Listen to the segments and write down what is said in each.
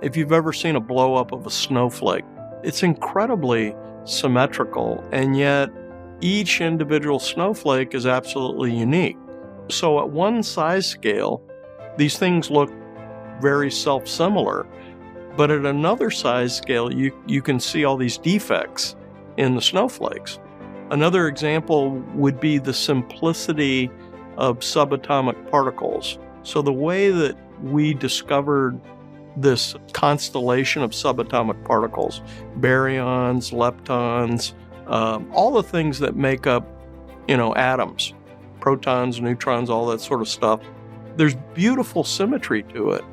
If you've ever seen a blow up of a snowflake, it's incredibly symmetrical, and yet each individual snowflake is absolutely unique. So at one size scale, these things look very self-similar, but at another size scale, you can see all these defects in the snowflakes. Another example would be the simplicity of subatomic particles. So the way that we discovered this constellation of subatomic particles, baryons, leptons, all the things that make up, atoms, protons, neutrons, all that sort of stuff, there's beautiful symmetry to it.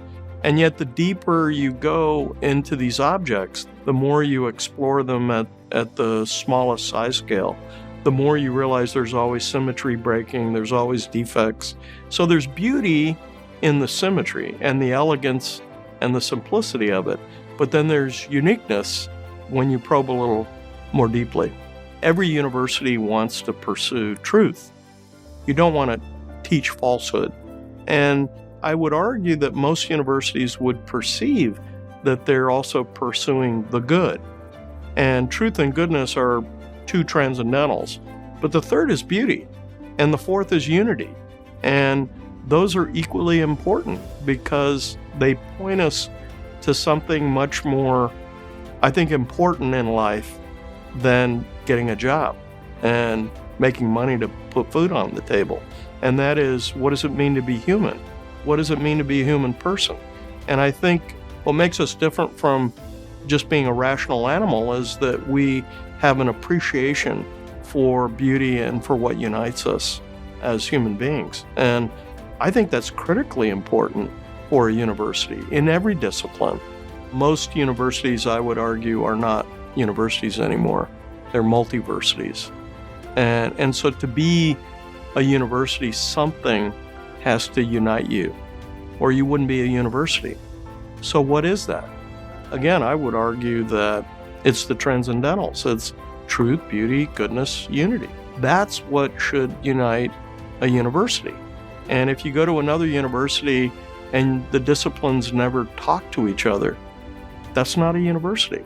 And yet the deeper you go into these objects, the more you explore them at the smallest size scale, the more you realize there's always symmetry breaking, there's always defects. So there's beauty in the symmetry and the elegance and the simplicity of it. But then there's uniqueness when you probe a little more deeply. Every university wants to pursue truth. You don't want to teach falsehood. And I would argue that most universities would perceive that they're also pursuing the good. And truth and goodness are two transcendentals. But the third is beauty, and the fourth is unity. And those are equally important because they point us to something much more, I think, important in life than getting a job and making money to put food on the table. And that is, what does it mean to be human? What does it mean to be a human person? And I think what makes us different from just being a rational animal is that we have an appreciation for beauty and for what unites us as human beings. And I think that's critically important for a university in every discipline. Most universities, I would argue, are not universities anymore. They're multiversities. And so to be a university, something has to unite you, or you wouldn't be a university. So what is that? Again, I would argue that it's the transcendentals. It's truth, beauty, goodness, unity. That's what should unite a university. And if you go to another university and the disciplines never talk to each other, that's not a university.